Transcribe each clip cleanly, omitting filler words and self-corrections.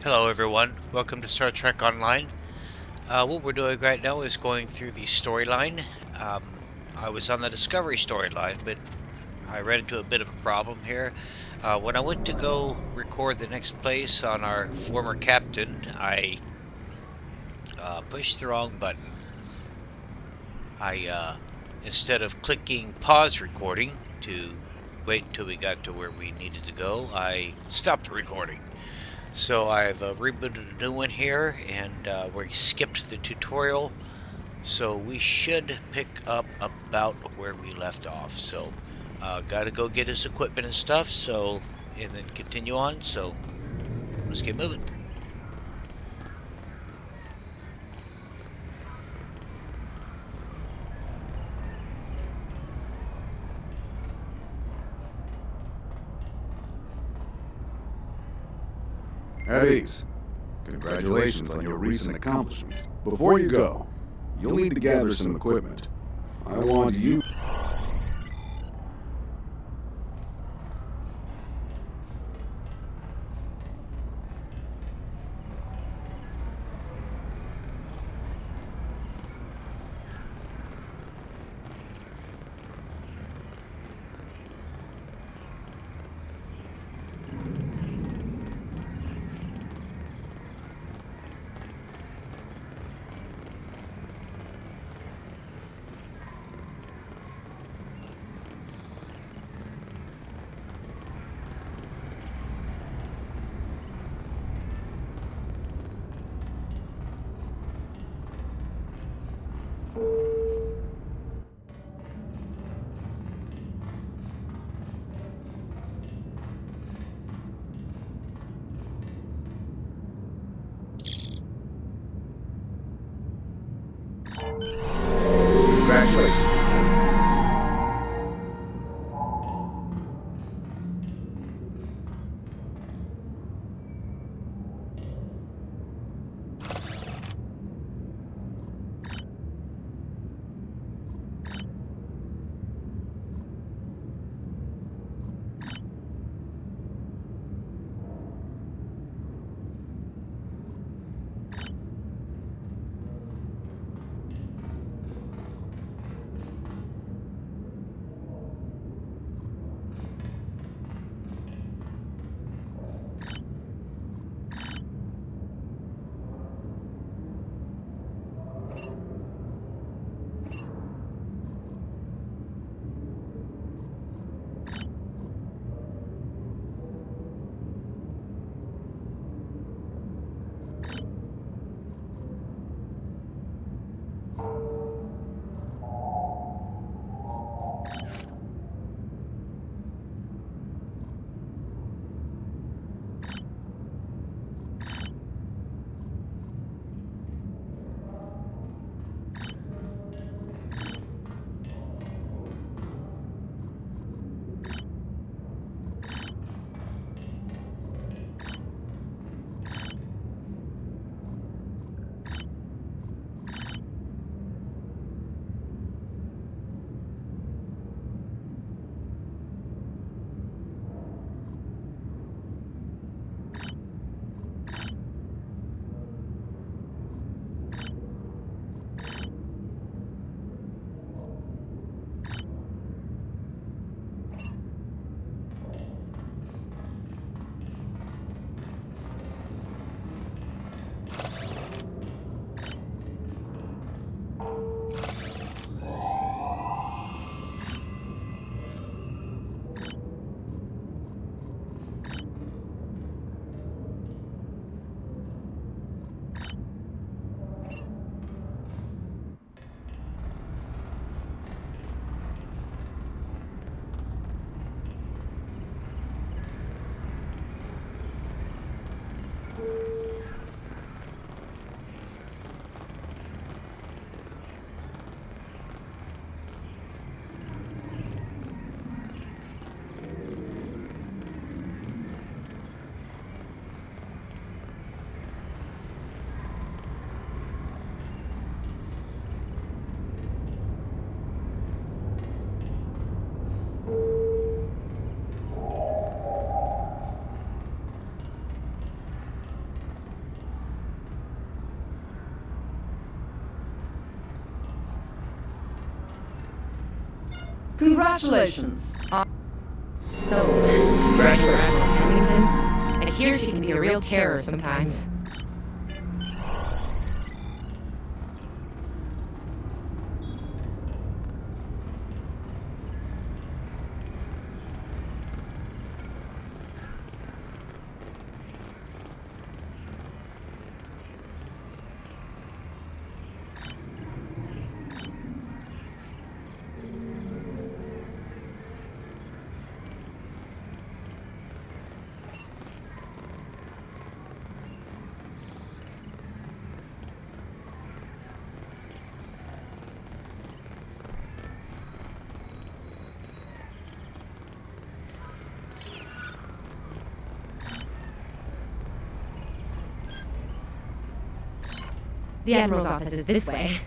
Hello everyone, welcome to Star Trek Online. What we're doing right now is going through the storyline. I was on the Discovery storyline, but I ran into a bit of a problem here. When I went to go record the next place on our former captain, I pushed the wrong button. Instead of clicking pause recording to wait until we got to where we needed to go, I stopped the recording. So I've rebooted a new one here, and we skipped the tutorial. So we should pick up about where we left off. So got to go get his equipment and stuff. And then continue on. So let's get moving. At ease. Congratulations on your recent accomplishments. Before you go, you'll need to gather some equipment. I want you... Congratulations. So, congratulations, Kensington. I hear she can be a real terror sometimes. The Admiral's office is this way.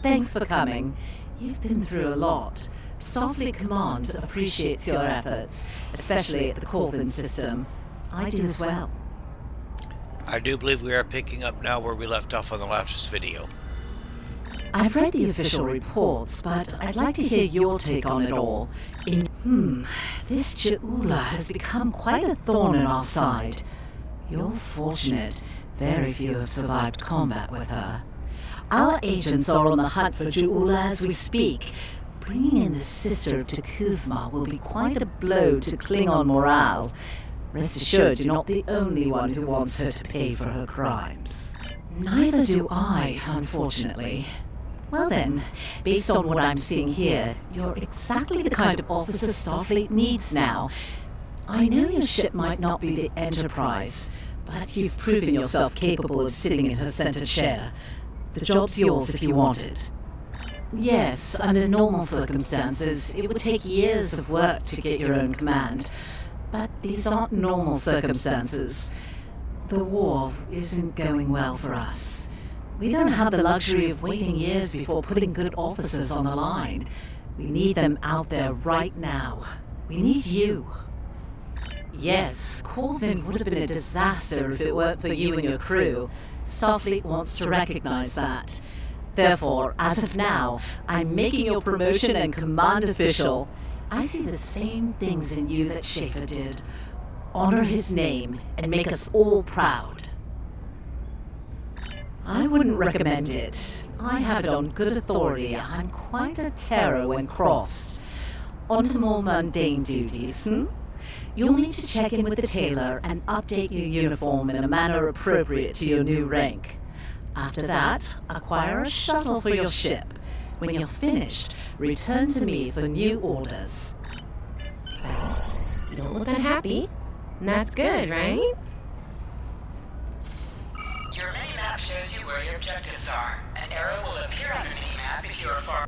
Thanks for coming. You've been through a lot. Starfleet Command appreciates your efforts, especially at the Corvin system. I do as well. I do believe we are picking up now where we left off on the last video. I've read the official reports, but I'd like to hear your take on it all. This Ja'ula has become quite a thorn in our side. You're fortunate. Very few have survived combat with her. Our agents are on the hunt for Ja'ula as we speak. Bringing in the sister of T'Kuvma will be quite a blow to Klingon morale. Rest assured, you're not the only one who wants her to pay for her crimes. Neither do I, unfortunately. Well then, based on what I'm seeing here, you're exactly the kind of officer Starfleet needs now. I know your ship might not be the Enterprise, but you've proven yourself capable of sitting in her center chair. The job's yours if you want it. Yes, under normal circumstances, it would take years of work to get your own command. But these aren't normal circumstances. The war isn't going well for us. We don't have the luxury of waiting years before putting good officers on the line. We need them out there right now. We need you. Yes, Corvin would have been a disaster if it weren't for you and your crew. Starfleet wants to recognize that. Therefore, as of now, I'm making your promotion and command official. I see the same things in you that Schaefer did. Honor his name and make us all proud. I wouldn't recommend it. I have it on good authority. I'm quite a terror when crossed. On to more mundane duties, You'll need to check in with the tailor and update your uniform in a manner appropriate to your new rank. After that, acquire a shuttle for your ship. When you're finished, return to me for new orders. You don't look unhappy. And that's good, right? Your mini-map shows you where your objectives are. An arrow will appear on the mini-map if you are far...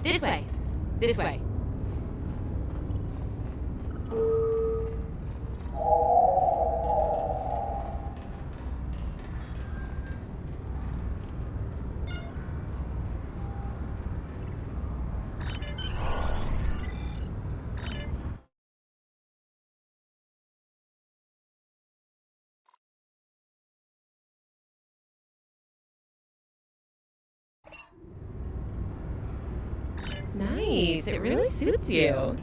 This way. This way. Nice. It really suits you.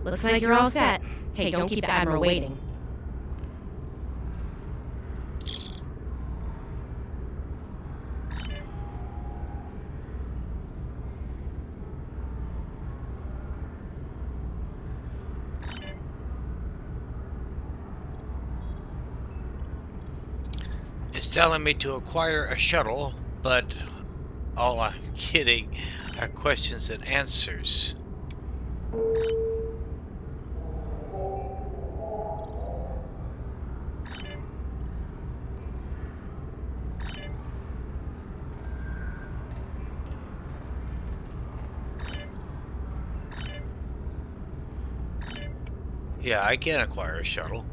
Looks like you're all set. Hey, don't keep the Admiral waiting. It's telling me to acquire a shuttle, but all I'm getting are questions and answers. Yeah, I can acquire a shuttle.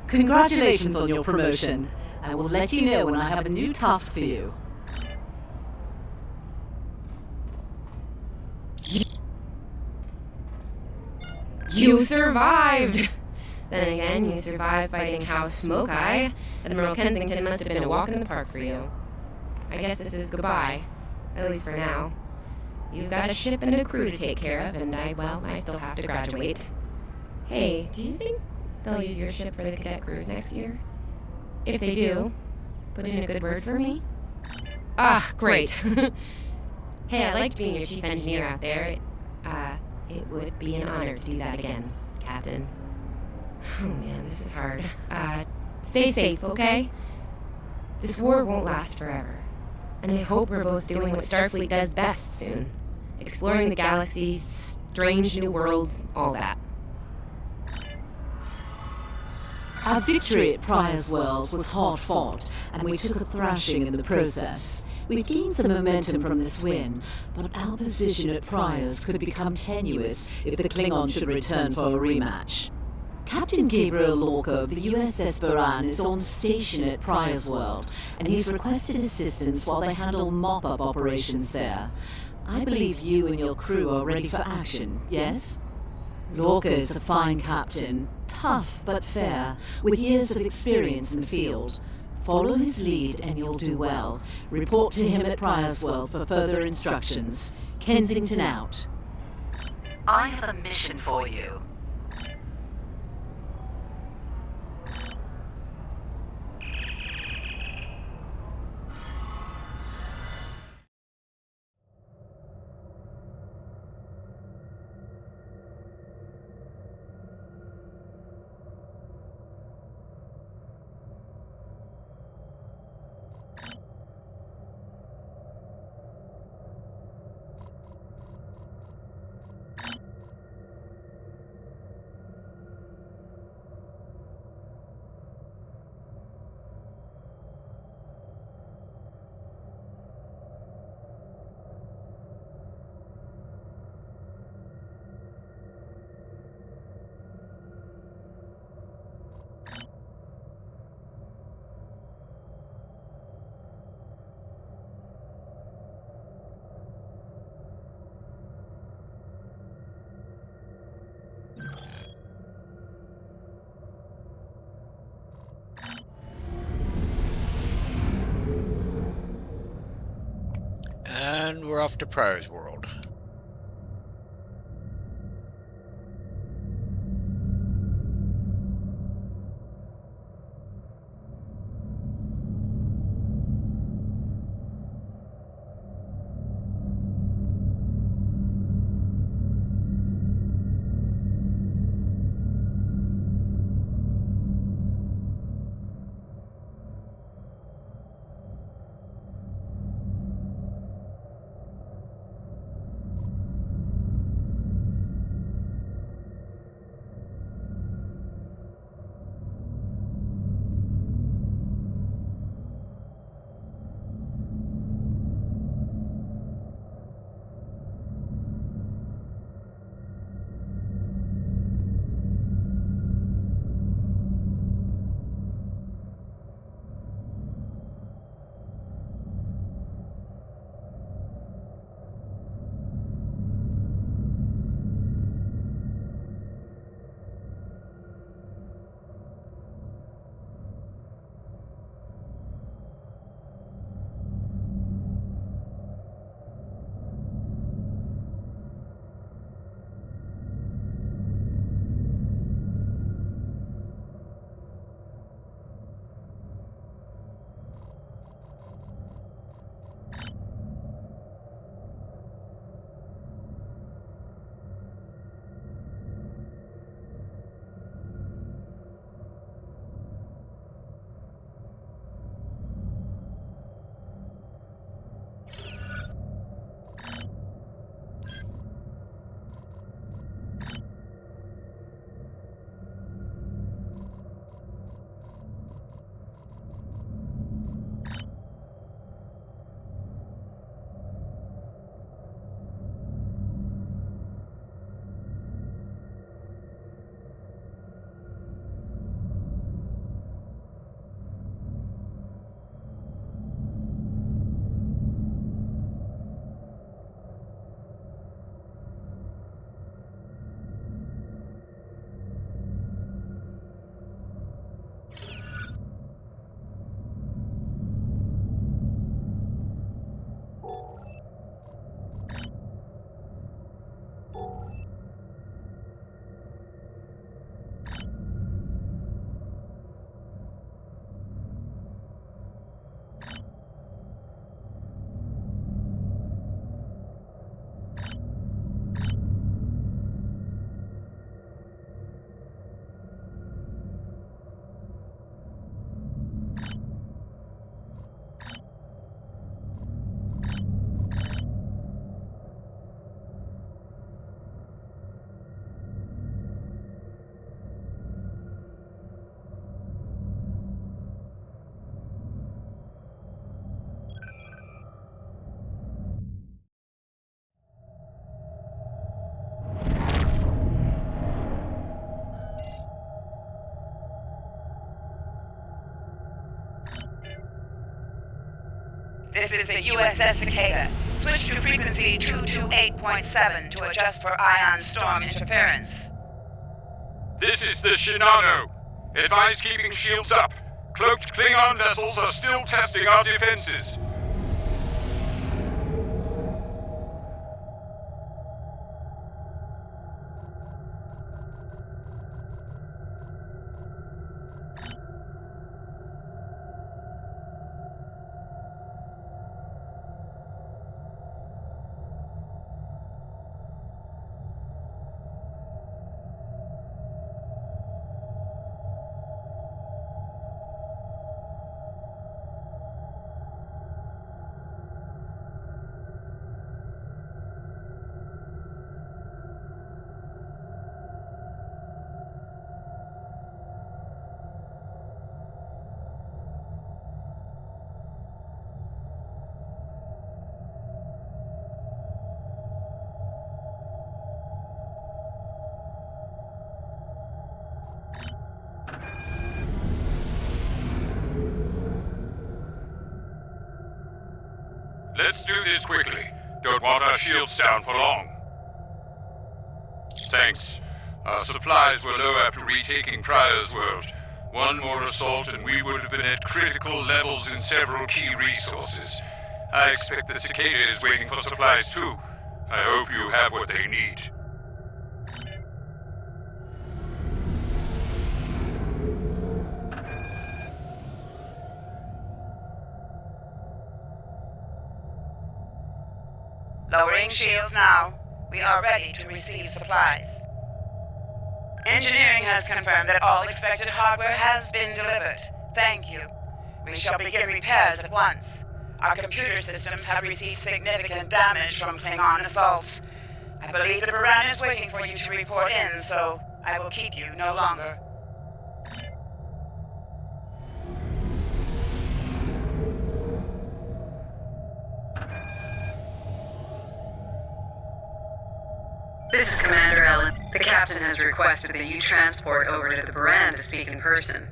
Congratulations on your promotion. I will let you know when I have a new task for you. You survived! Then again, you survived fighting House Smoke Eye. Admiral Kensington must have been a walk in the park for you. I guess this is goodbye. At least for now. You've got a ship and a crew to take care of, and I still have to graduate. Hey, do you think they'll use your ship for the cadet cruise next year? If they do, put in a good word for me? Ah, great. Hey, I liked being your chief engineer out there. It would be an honor to do that again, Captain. Oh man, this is hard. Stay safe, okay? This war won't last forever. And I hope we're both doing what Starfleet does best soon. Exploring the galaxy, strange new worlds, all that. Our victory at Pryor's World was hard fought, and we took a thrashing in the process. We've gained some momentum from this win, but our position at Pryor's could become tenuous if the Klingons should return for a rematch. Captain Gabriel Lorca of the USS Baran is on station at Pryor's World, and he's requested assistance while they handle mop-up operations there. I believe you and your crew are ready for action, yes? Lorca is a fine captain, tough but fair, with years of experience in the field. Follow his lead and you'll do well. Report to him at Pryor's World for further instructions. Kensington out. I have a mission for you. And we're off to Pryor's World. This is the USS Cicada. Switch to frequency 228.7 to adjust for ion storm interference. This is the Shinano. Advise keeping shields up. Cloaked Klingon vessels are still testing our defenses. Let's do this quickly. Don't want our shields down for long. Thanks. Our supplies were low after retaking Pryor's world. One more assault and we would have been at critical levels in several key resources. I expect the Cicada is waiting for supplies too. I hope you have what they need. Lowering shields now. We are ready to receive supplies. Engineering has confirmed that all expected hardware has been delivered. Thank you. We shall begin repairs at once. Our computer systems have received significant damage from Klingon assaults. I believe the Baran is waiting for you to report in, so I will keep you no longer. This is Commander Ellen. The captain has requested that you transport over to the Baran to speak in person.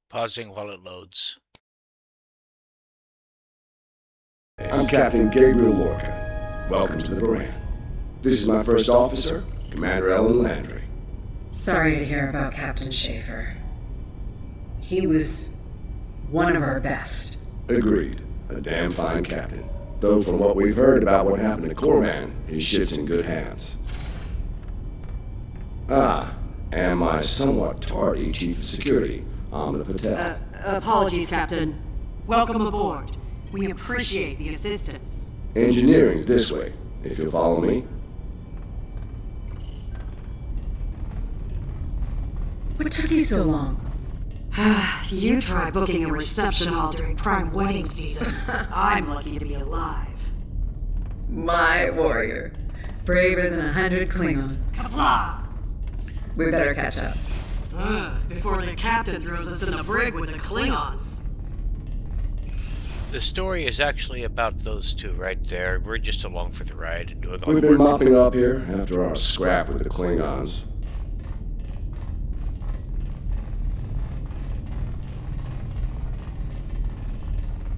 Pausing while it loads. I'm Captain Gabriel Lorca. Welcome to the Baran. This is my first officer, Commander Ellen Landry. Sorry to hear about Captain Schaefer. He was one of our best. Agreed. A damn fine captain. Though from what we've heard about what happened to Corman, his ship's in good hands. And my somewhat tardy Chief of Security, Amna Patel. Apologies, Captain. Welcome aboard. We appreciate the assistance. Engineering's this way, if you'll follow me. What took you so long? You try booking a reception hall during prime wedding season. I'm lucky to be alive. My warrior. Braver than 100 Klingons. Kapla! We better catch up. Before the captain throws us in the brig with the Klingons. The story is actually about those two right there. We're just along for the ride and doing all We've the been work. mopping up here after our scrap with the Klingons.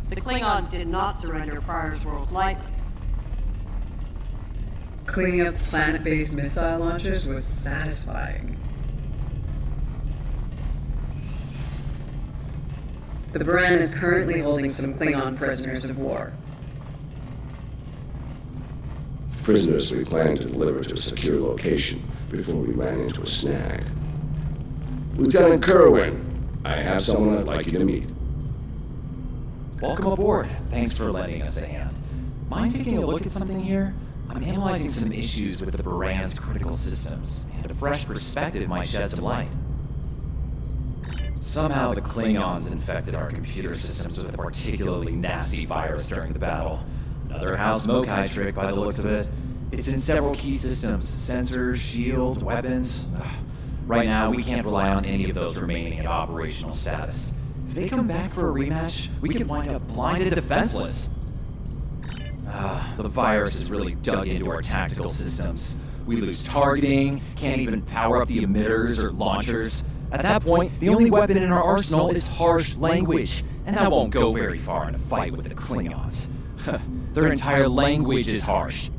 The Klingons did not surrender Pryor's world lightly. Cleaning up planet-based missile launchers was satisfying. The Baran is currently holding some Klingon prisoners of war. Prisoners we plan to deliver to a secure location before we ran into a snag. Lieutenant Kerwin, I have someone I'd like you to meet. Welcome aboard. Thanks for lending us a hand. Mind taking a look at something here? I'm analyzing some issues with the Baran's critical systems, and a fresh perspective might shed some light. Somehow the Klingons infected our computer systems with a particularly nasty virus during the battle. Another House Mokai trick by the looks of it. It's in several key systems: sensors, shields, weapons. Right now, we can't rely on any of those remaining at operational status. If they come back for a rematch, we could wind up blind and defenseless. The virus has really dug into our tactical systems. We lose targeting, can't even power up the emitters or launchers. At that point, the only weapon in our arsenal is harsh language, and that won't go very far in a fight with the Klingons. Their entire language is harsh.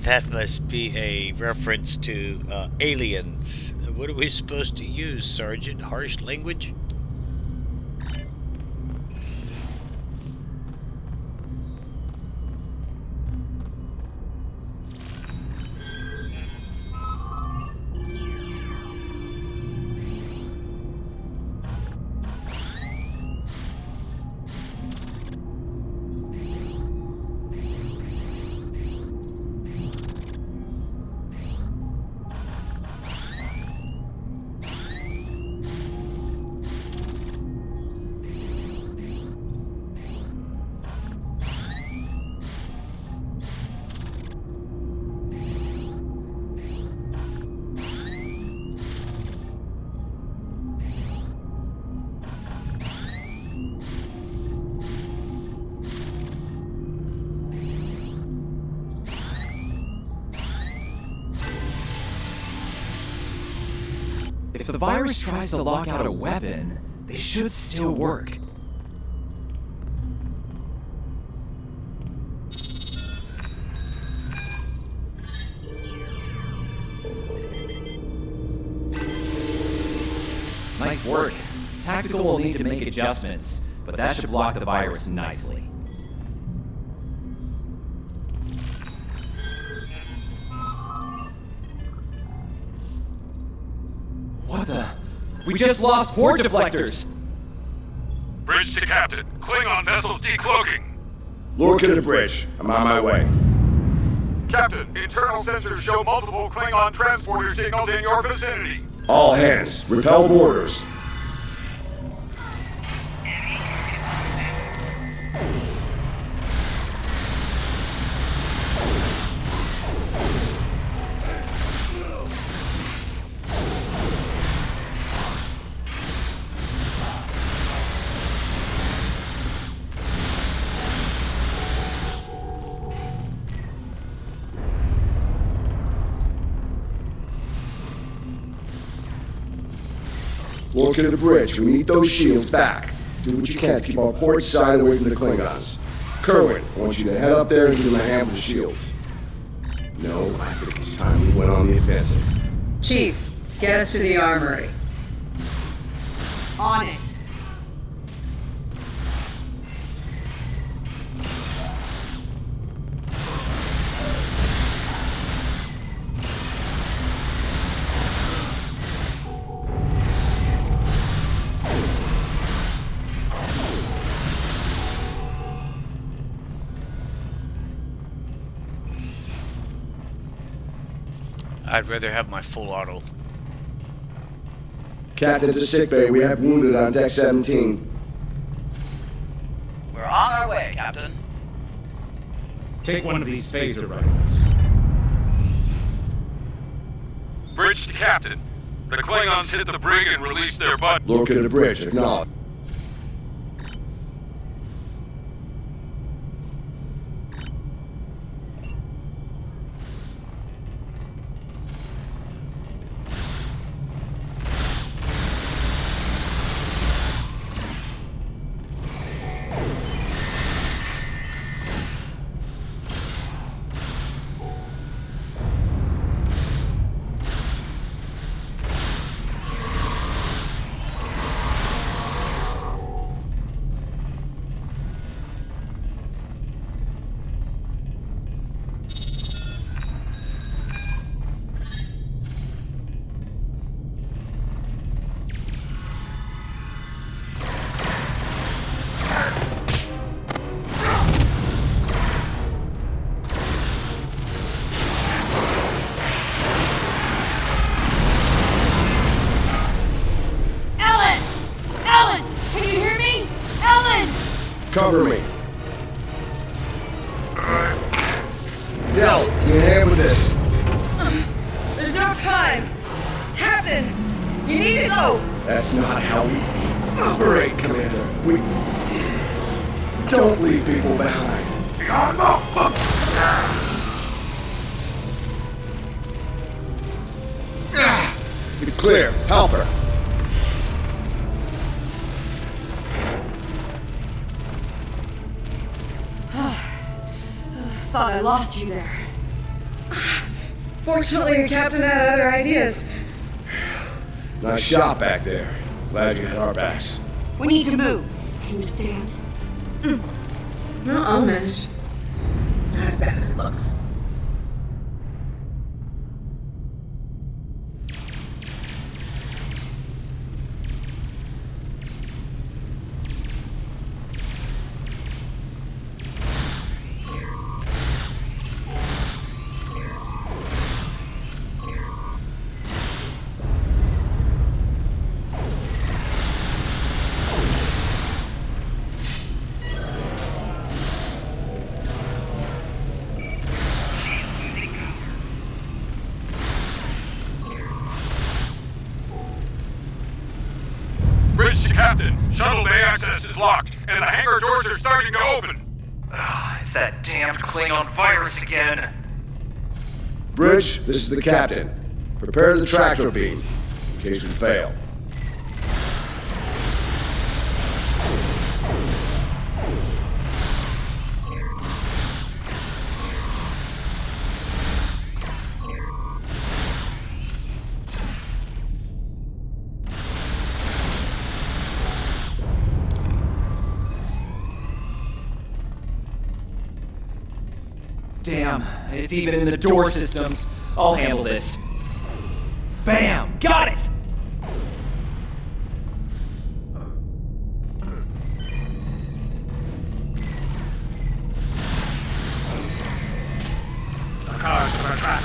That must be a reference to aliens. What are we supposed to use, Sergeant? Harsh language? If the virus tries to lock out a weapon, they should still work. Nice work. Tactical will need to make adjustments, but that should block the virus nicely. What the? We just lost port deflectors! Bridge to Captain. Klingon vessel decloaking. Lure to the bridge. I'm on my way. Captain, internal sensors show multiple Klingon transporter signals in your vicinity. All hands, repel boarders. Look at the bridge. We need those shields back. Do what you can to keep our port side away from the Klingons. Kerwin, I want you to head up there and give them a hand with the shields. No, I think it's time we went on the offensive. Chief, get us to the armory. On it. I'd rather have my full auto. Captain to sickbay. We have wounded on deck 17. We're on our way, Captain. Take one of these phaser rifles. Bridge to Captain. The Klingons hit the brig and released their butt. Look at the bridge. Acknowledge. Cover me. Del, you hand with this. There's no time! Captain! You need to go! That's not how we operate, Commander. We don't leave people behind. It's clear. Help her. Thought I lost you there. Fortunately, the captain had other ideas. Nice shot back there. Glad you had our backs. We need to move. Can you stand? No, I'll manage. It's not as bad as it looks. Bridge to Captain. Shuttle bay access is locked, and the hangar doors are starting to open. It's that damned Klingon virus again. Bridge, this is the captain. Prepare the tractor beam, in case we fail. Damn, it's even in the door systems. I'll handle this. Bam! Got it! The car's on our track.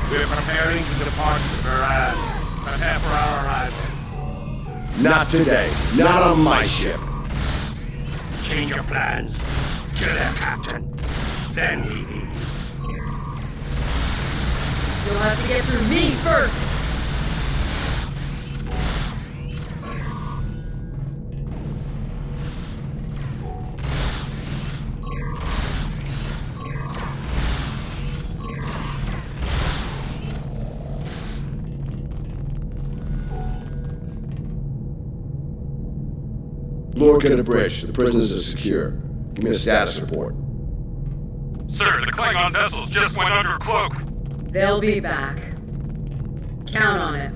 We're preparing to depart the Virad. Prepare for our arrival. Not today. Not on my ship. Change your plans. Kill their captain. Then we leave. You'll have to get through me first! Lorca to bridge. The prisoners are secure. Give me a status report. Sir, the Klingon vessels just went under cloak. They'll be back. Count on it.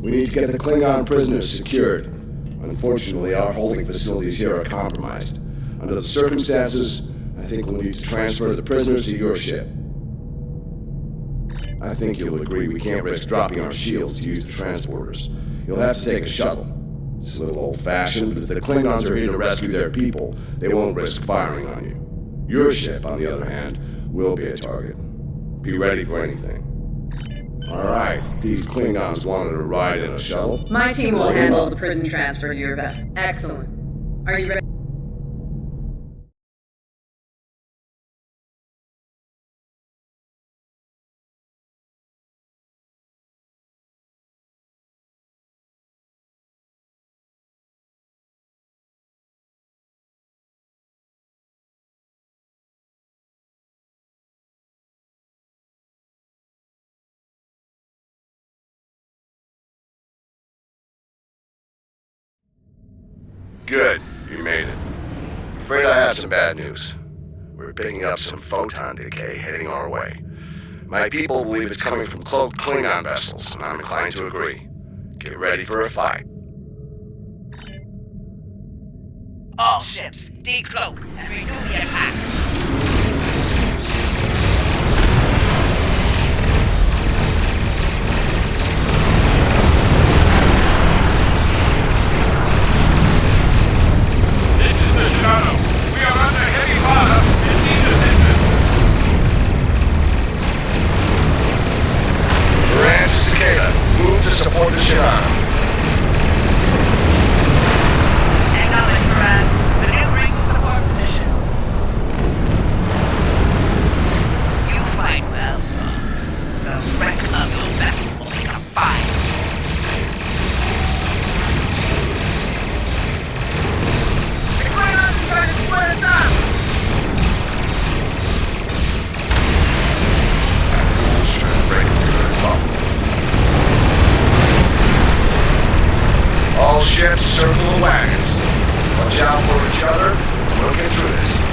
We need to get the Klingon prisoners secured. Unfortunately, our holding facilities here are compromised. Under the circumstances, I think we'll need to transfer the prisoners to your ship. I think you'll agree we can't risk dropping our shields to use the transporters. You'll have to take a shuttle. It's a little old-fashioned, but if the Klingons are here to rescue their people, they won't risk firing on you. Your ship, on the other hand, will be a target. Be ready for anything. All right, these Klingons wanted to ride in a shuttle. My team will handle the prison transfer to your vessel. Excellent. Are you ready? Good, you made it. Afraid I have some bad news. We're picking up some photon decay heading our way. My people believe it's coming from cloaked Klingon vessels, and I'm inclined to agree. Get ready for a fight. All ships, decloak and renew the attack. We are under heavy fire and need assistance. Moran to Cicada. Move to support the Shirano. the wagons. Watch out for each other. We'll get through this.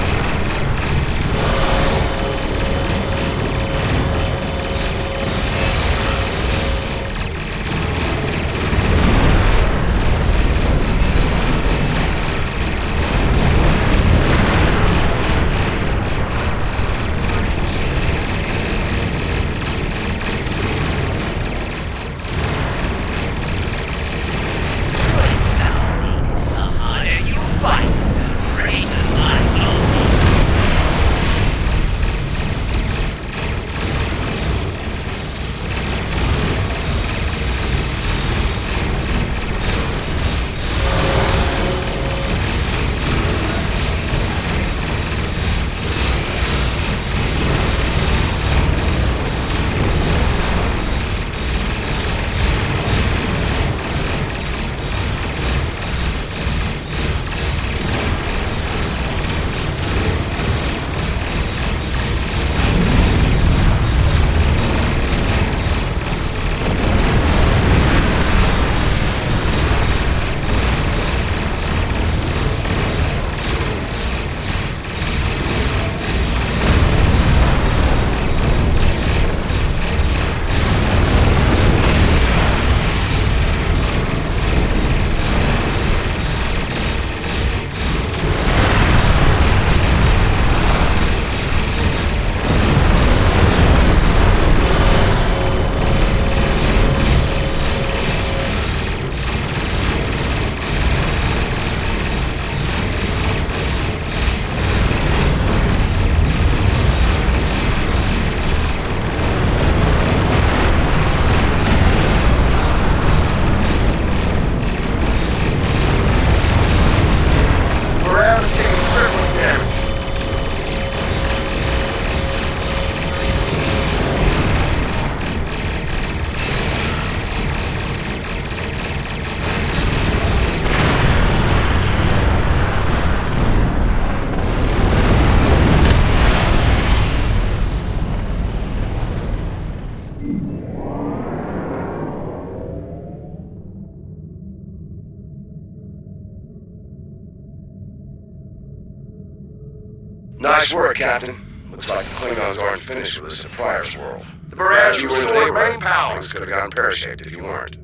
Nice work, Captain. Looks like the Klingons aren't finished with us at Pryor's World. The barrage was restored main power. Things could have gone pear-shaped if you weren't.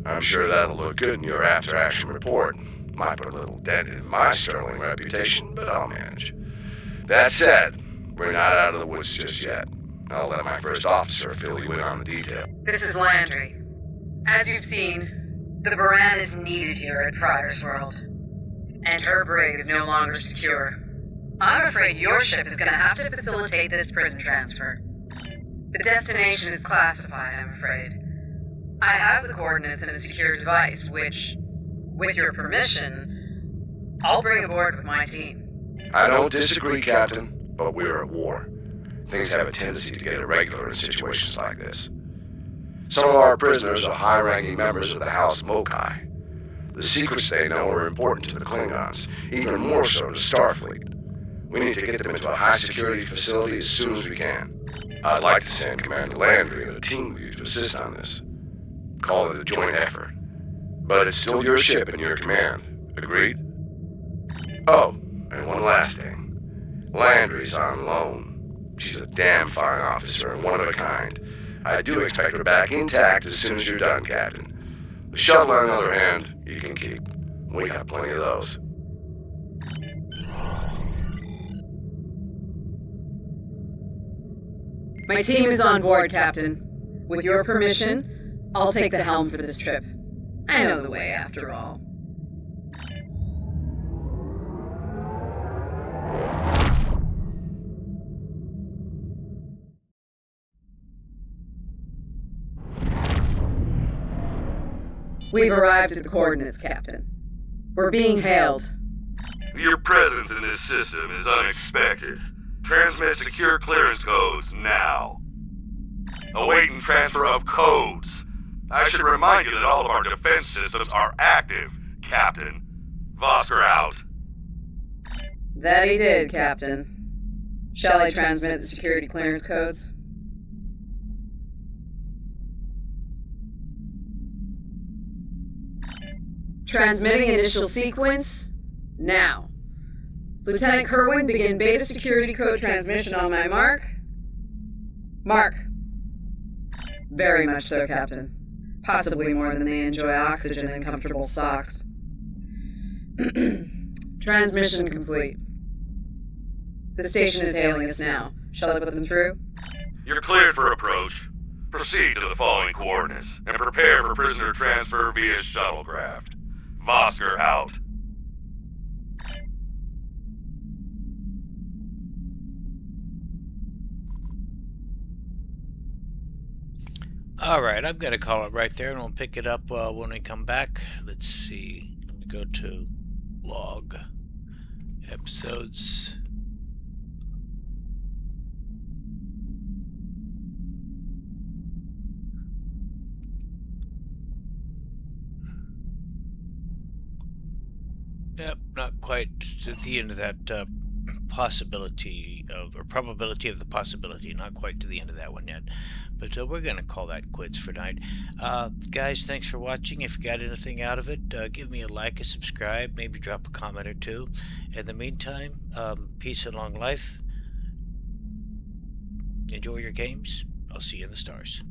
I'm sure that'll look good in your after-action report. Might put a little dent in my sterling reputation, but I'll manage. That said, we're not out of the woods just yet. I'll let my first officer fill you in on the detail. This is Landry. As you've seen, the Baran is needed here at Pryor's World. And her brig is no longer secure. I'm afraid your ship is going to have to facilitate this prison transfer. The destination is classified, I'm afraid. I have the coordinates in a secure device, which, with your permission, I'll bring aboard with my team. I don't disagree, Captain, but we're at war. Things have a tendency to get irregular in situations like this. Some of our prisoners are high-ranking members of the House Mokai. The secrets they know are important to the Klingons, even more so to Starfleet. We need to get them into a high-security facility as soon as we can. I'd like to send Commander Landry and a team with you to assist on this. Call it a joint effort. But it's still your ship and your command. Agreed? Oh, and one last thing. Landry's on loan. She's a damn fine officer and one of a kind. I do expect her back intact as soon as you're done, Captain. The shuttle, on the other hand, you can keep. We have plenty of those. My team is on board, Captain. With your permission, I'll take the helm for this trip. I know the way, after all. We've arrived at the coordinates, Captain. We're being hailed. Your presence in this system is unexpected. Transmit secure clearance codes now. Awaiting transfer of codes. I should remind you that all of our defense systems are active, Captain. Vosker out. That he did, Captain. Shall I transmit the security clearance codes? Transmitting initial sequence now. Lieutenant Kerwin, begin beta security code transmission on my mark. Mark. Very much so, Captain. Possibly more than they enjoy oxygen and comfortable socks. Transmission complete. The station is hailing us now. Shall I put them through? You're cleared for approach. Proceed to the following coordinates and prepare for prisoner transfer via shuttlecraft. Vosker out. Alright, I'm going to call it right there, and we'll pick it up when we come back. Let's see. Let me go to log episodes. Yep, not quite at the end of that possibility of, or probability of the possibility, not quite to the end of that one yet. But we're going to call that quits for tonight. Guys, thanks for watching. If you got anything out of it, give me a like, a subscribe, maybe drop a comment or two. In the meantime, peace and long life. Enjoy your games. I'll see you in the stars.